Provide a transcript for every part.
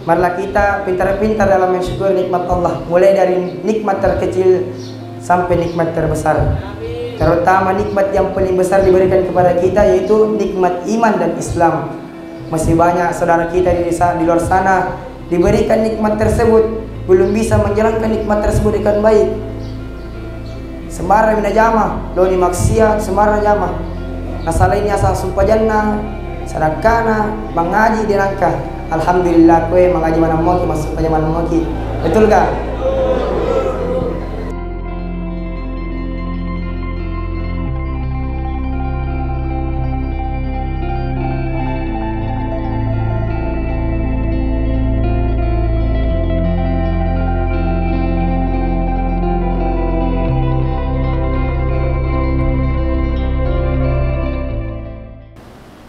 Marilah kita pintar-pintar dalam mensyukuri nikmat Allah, mulai dari nikmat terkecil sampai nikmat terbesar. Terutama nikmat yang paling besar diberikan kepada kita yaitu nikmat iman dan Islam. Masih banyak saudara kita di luar sana diberikan nikmat tersebut, belum bisa menjalankan nikmat tersebut dengan baik. Sembarang mina jama, loni maksiat, sembarang jama. Nasalainnya asal sumpah jannah, sadakana, mengaji di nangka. Alhamdulillah kue mengaji mana mau masuk aja mana mau. Betul gak?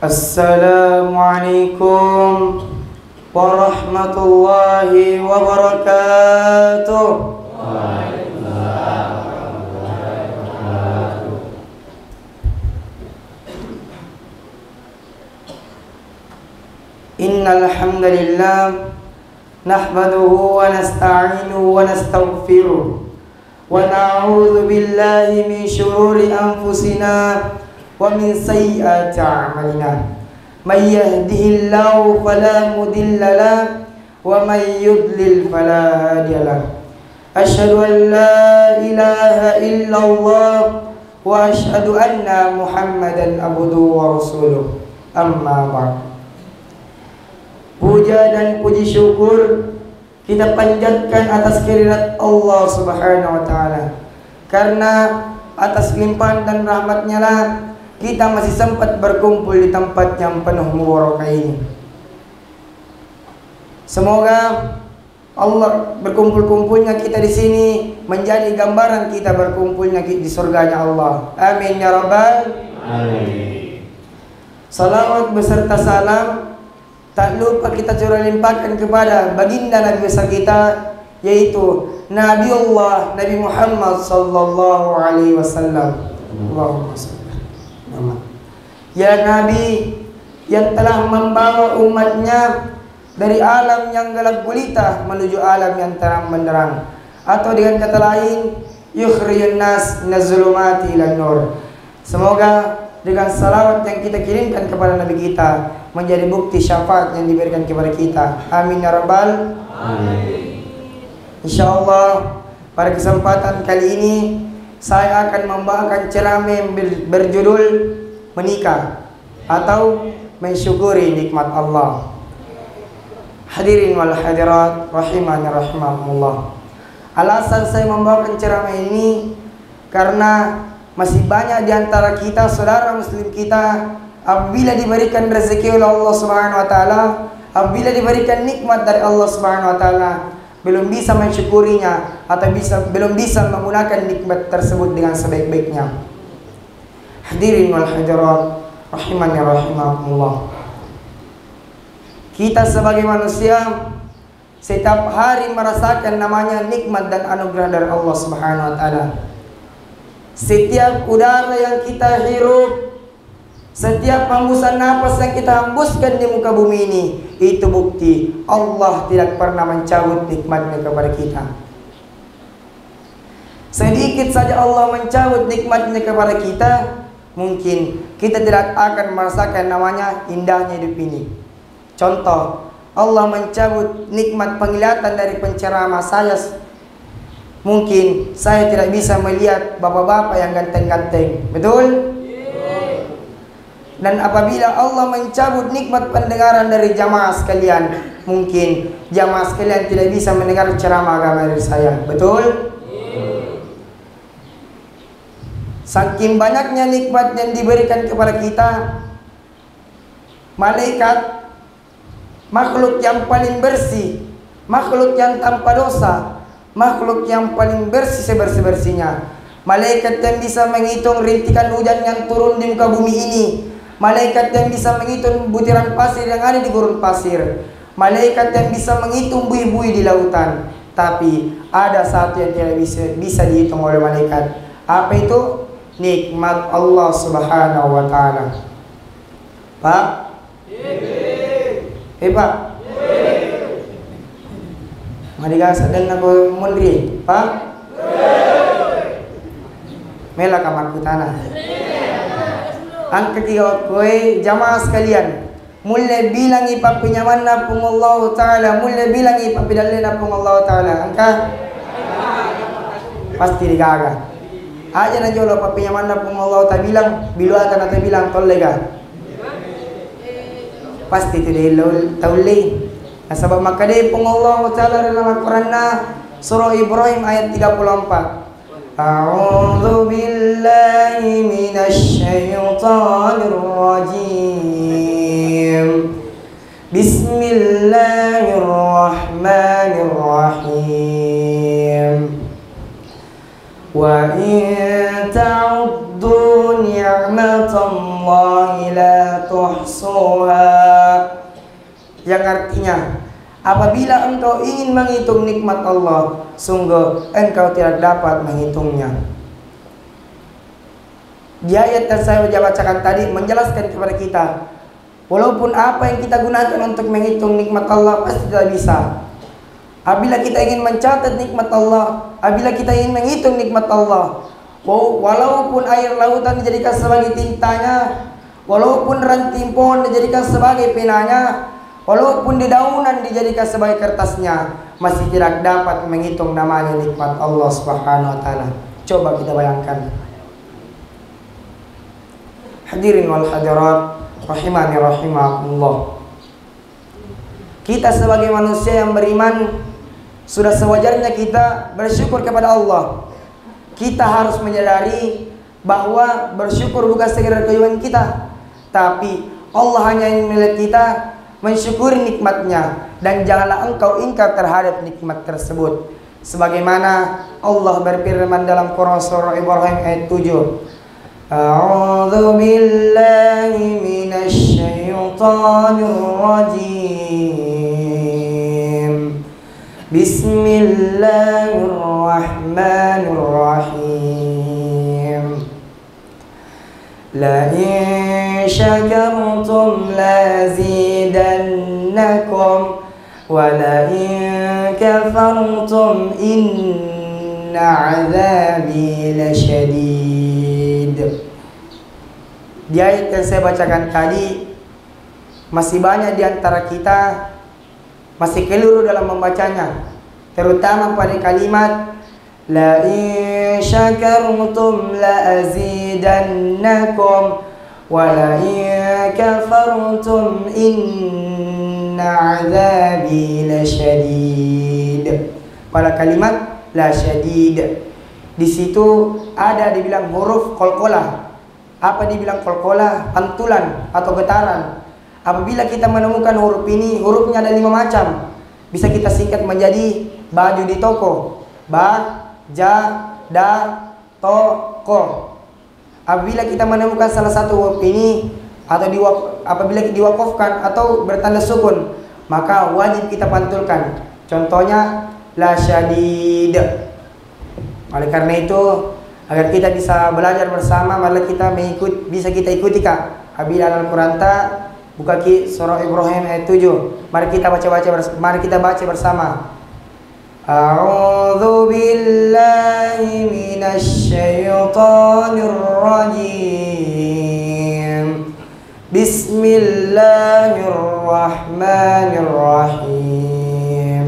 Assalamualaikum warahmatullahi wabarakatuh. Waalaikumsalam warahmatullahi wabarakatuh. Innal hamdalillah nahmaduhu wa nasta'inuhu wa nastaghfiruh wa na'udzu billahi min shururi anfusina wa min sayyiati a'malina. May yahdihillahu fala mudilla lahu wa may yudlil fala hadiya lahu. Asyhadu an la ilaha illallah wa asyhadu anna Muhammadan abduhu wa rasuluh. Amma ba'd. Puja dan puji syukur kita panjatkan atas kehadirat Allah Subhanahu wa taala. Karena atas limpahan dan rahmat-Nya lah kita masih sempat berkumpul di tempat yang penuh mubarakah ini. Semoga Allah berkumpul-kumpulnya kita di sini menjadi gambaran kita berkumpulnya di surganya Allah. Amin ya rabbal alamin. Salawat beserta salam tak lupa kita curah limpahkan kepada baginda Nabi besar kita, yaitu Nabiullah Nabi Muhammad sallallahu alaihi wasallam. Allahumma shalli. Ya Nabi yang telah membawa umatnya dari alam yang gelap gulita menuju alam yang terang benderang, atau dengan kata lain yukhrijun nas minaz zulumati ilan nur. Semoga dengan salawat yang kita kirimkan kepada Nabi kita menjadi bukti syafaat yang diberikan kepada kita. Amin ya rabbal alamin. Insyaallah pada kesempatan kali ini saya akan membawakan ceramah berjudul menikah atau mensyukuri nikmat Allah. Hadirin wal hadirat rahimani rahimakumullah. Alasan saya membawakan ceramah ini karena masih banyak di antara kita, saudara muslim kita, apabila diberikan rezeki oleh Allah Subhanahu wa taala, apabila diberikan nikmat dari Allah Subhanahu wa taala, belum bisa mensyukurinya atau belum bisa menggunakan nikmat tersebut dengan sebaik-baiknya. Hadirin wal hadirat rahimani rahimakumullah. Kita sebagai manusia setiap hari merasakan namanya nikmat dan anugerah dari Allah Subhanahu wa taala. Setiap udara yang kita hirup, setiap hembusan nafas yang kita hembuskan di muka bumi ini, itu bukti Allah tidak pernah mencabut nikmatnya kepada kita. Sedikit saja Allah mencabut nikmatnya kepada kita, mungkin kita tidak akan merasakan namanya indahnya hidup ini. Contoh, Allah mencabut nikmat penglihatan dari penceramah saya. Mungkin saya tidak bisa melihat bapak-bapak yang ganteng-ganteng. Betul? Dan apabila Allah mencabut nikmat pendengaran dari jamaah sekalian, mungkin jamaah sekalian tidak bisa mendengar ceramah agama dari saya. Betul? Saking banyaknya nikmat yang diberikan kepada kita, malaikat, makhluk yang paling bersih, makhluk yang tanpa dosa, makhluk yang paling bersih sebersih-bersihnya, malaikat yang bisa menghitung rintikan hujan yang turun di muka bumi ini, malaikat yang bisa menghitung butiran pasir yang ada di gurun pasir, malaikat yang bisa menghitung buih-buih di lautan. Tapi ada satu yang tidak bisa dihitung oleh malaikat. Apa itu? Nikmat Allah Subhanahu wa taala. Pak? Pak? Madiga sadan ako mundri, Pak? Mela kamar kutana. Ang ketiga kowe jamaah sekalian, mulai bilang ipapinyaman na pong Allah Ta'ala, mulai bilang ipapidalin na pong Allah Ta'ala. Angka? Pasti digaga. Aja na jolo papinyaman na pong Allah Ta'ala bilang, biluatan na bilang tolega. Pasti tidak tauli. Sebab maka dia pun Allah Ta'ala dalam Al-Quran surah Ibrahim ayat 34. A'udzu billahi minasy syaithanir rajim. Bismillahirrahmanirrahim. Wa in ta'uddu ni'matallahi la tuhsuha. Yang artinya, apabila engkau ingin menghitung nikmat Allah, sungguh engkau tidak dapat menghitungnya. Di ayat yang saya bacakan tadi menjelaskan kepada kita, walaupun apa yang kita gunakan untuk menghitung nikmat Allah pasti tidak bisa. Apabila kita ingin mencatat nikmat Allah, apabila kita ingin menghitung nikmat Allah, walaupun air lautan dijadikan sebagai tintanya, walaupun ranting pohon dijadikan sebagai penanya, walaupun dedaunan dijadikan sebagai kertasnya, masih tidak dapat menghitung namanya nikmat Allah Subhanahu wa Ta'ala. Coba kita bayangkan. Hadirin wal hadirat rahimani rahimakumullah. Kita sebagai manusia yang beriman, sudah sewajarnya kita bersyukur kepada Allah. Kita harus menyadari bahwa bersyukur bukan sekedar kewajiban kita, tapi Allah hanya ingin melihat kita mensyukuri nikmatnya, dan janganlah engkau ingkar terhadap nikmat tersebut. Sebagaimana Allah berfirman dalam Quran surah Ibrahim ayat 7. A'udzu billahi minasy syaithanir rajim. Bismillahirrahmanirrahim. La in syakartum lazidannakum wa la in kafartum inna 'adzabi lasyadid. Di ayat yang saya bacakan tadi, masih banyak di antara kita masih keliru dalam membacanya, terutama pada kalimat la in syakartum la azidannakum wa la in kafartum inna 'adzabi lasyadid. Pada kalimat la syadid, di situ ada dibilang huruf qalqalah. Apa dibilang qalqalah? Pantulan atau getaran. Apabila kita menemukan huruf ini, hurufnya ada 5 macam. Bisa kita singkat menjadi baju di toko. Ba, ja, da, to, ko. Apabila kita menemukan salah satu huruf ini, atau apabila diwakafkan atau bertanda sukun, maka wajib kita pantulkan. Contohnya la syadid. Oleh karena itu, agar kita bisa belajar bersama, mari kita bisa kita ikuti Kak. Apabila Al-Quran buka surah Ibrahim ayat 7. Mari kita baca bersama. A'udzu billahi minasy syaithanir rajim. Bismillahirrahmanirrahim.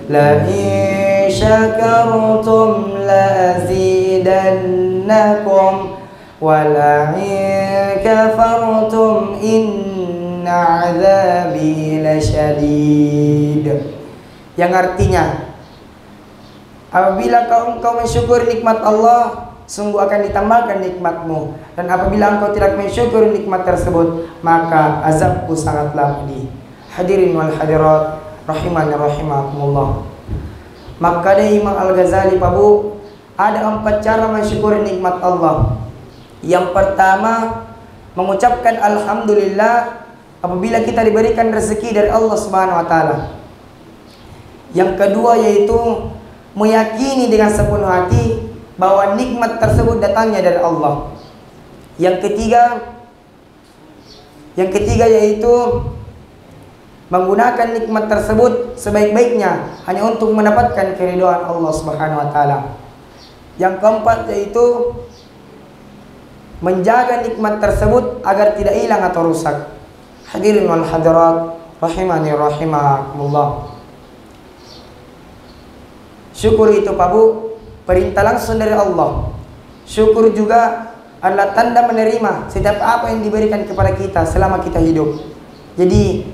La in syakartum la azidannakum wa la in kafartum inna 'adzabi lasyadid. Yang artinya, apabila engkau mensyukuri nikmat Allah, sungguh akan ditambahkan nikmatmu, dan apabila engkau tidak mensyukuri nikmat tersebut, maka azabku sangatlah pedih. Hadirin wal hadirat rahimani rahimakumullah. Maka dari Imam Al-Ghazali Pak Bu, ada 4 cara mensyukuri nikmat Allah. Yang pertama, mengucapkan alhamdulillah apabila kita diberikan rezeki dari Allah Subhanahu wa Ta'ala. Yang kedua yaitu meyakini dengan sepenuh hati bahwa nikmat tersebut datangnya dari Allah. Yang ketiga yaitu menggunakan nikmat tersebut sebaik-baiknya hanya untuk mendapatkan keridhaan Allah Subhanahu wa taala. Yang keempat yaitu menjaga nikmat tersebut agar tidak hilang atau rusak. Hadirin wal hadirat rahimani rahimakumullah. Syukur itu Pak Bu, perintah langsung dari Allah. Syukur juga adalah tanda menerima setiap apa yang diberikan kepada kita selama kita hidup. Jadi,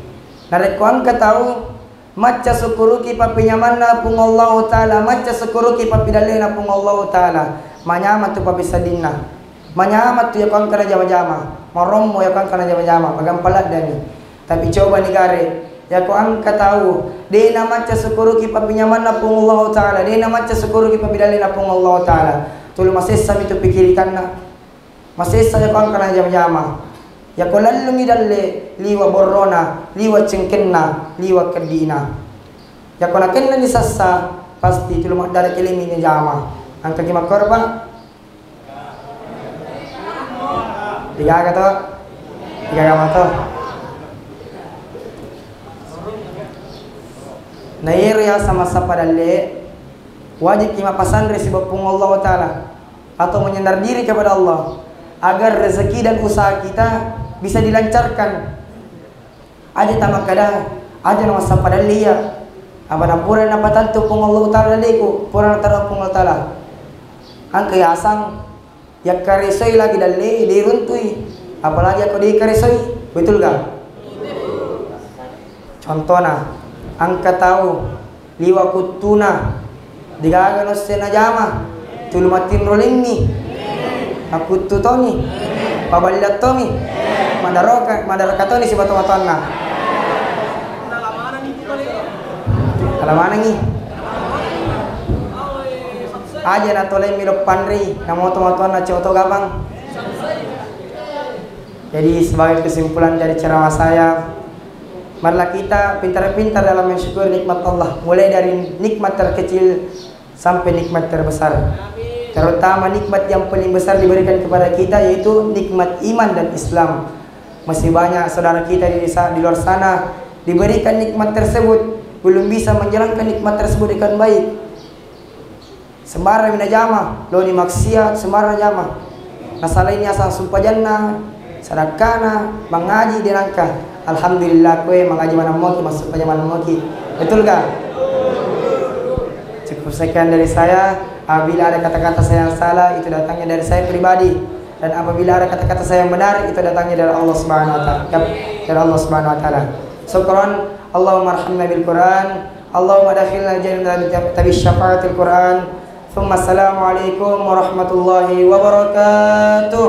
narek ko angka tahu maca syukuruki papinyamanna pung Allah taala, maca syukuruki papidalena pung Allah taala. Manyama tu papisadinna. Manyama tu yakon kana jama-jama. Marommo yakon kana jama-jama, pagampalat dani. Tapi coba nih gare, ya ko angka tahu, dena maca syukuruki papinyamanna pung Allah taala, dena maca syukuruki papidalena pung Allah taala. Tulu masessa itu pikirikanna. Masessa yakon kana jama-jama. Ya ko lallungi dalle liwa borrona, liwa cengkenna, liwa kedina. Ya ko nakenna ni sassa pasti tulu madara kelimi ni jama. Ang kagima korba. Tiga kata. Tiga kata. Nairiya sama sapa dalle wajib kima pasandre si bapung Allah taala atau menyandar diri kepada Allah agar rezeki dan usaha kita bisa dilancarkan. Aja tamak kada, aja nama sapa dalle ya. Abana pura na patanto pung Allah taala leku, pura na taro pung Allah taala. Ang kayasang yak karesoy lagi dalle diruntui. Apalagi ako di karesoy, betul ga? Contohna, ang kataw liwa kutuna digaganos sena jama tulumatin rolling ni akutu toni pabalat tomi madarakato ni si batu-batuan na alamana ni aja na tolay milok panri na moto-motoan na coto gabang. Jadi sebagai kesimpulan dari ceramah saya, marilah kita pintar-pintar dalam mensyukur nikmat Allah, mulai dari nikmat terkecil sampai nikmat terbesar. Terutama nikmat yang paling besar diberikan kepada kita yaitu nikmat iman dan Islam. Masih banyak saudara kita di luar sana diberikan nikmat tersebut, belum bisa menjalankan nikmat tersebut dengan baik. Sembarang minajama, lo ni maksiat, sembarang jama. Nasalainnya asal sumpah jannah, sadakana, mengaji dirangka. Alhamdulillah kue mengaji mana moki masuk pada mana moki. Betul gak? Cukup sekian dari saya. Apabila ada kata-kata saya yang salah, itu datangnya dari saya pribadi. Dan apabila ada kata-kata saya yang benar, itu datangnya dari Allah Subhanahu wa taala. Dari Allah Subhanahu wa taala. Syukran. Allahumma arhamna bil Quran. Allahumma dakhilna jannata bi syafaatil Quran. Thumma assalamu alaikum warahmatullahi wabarakatuh.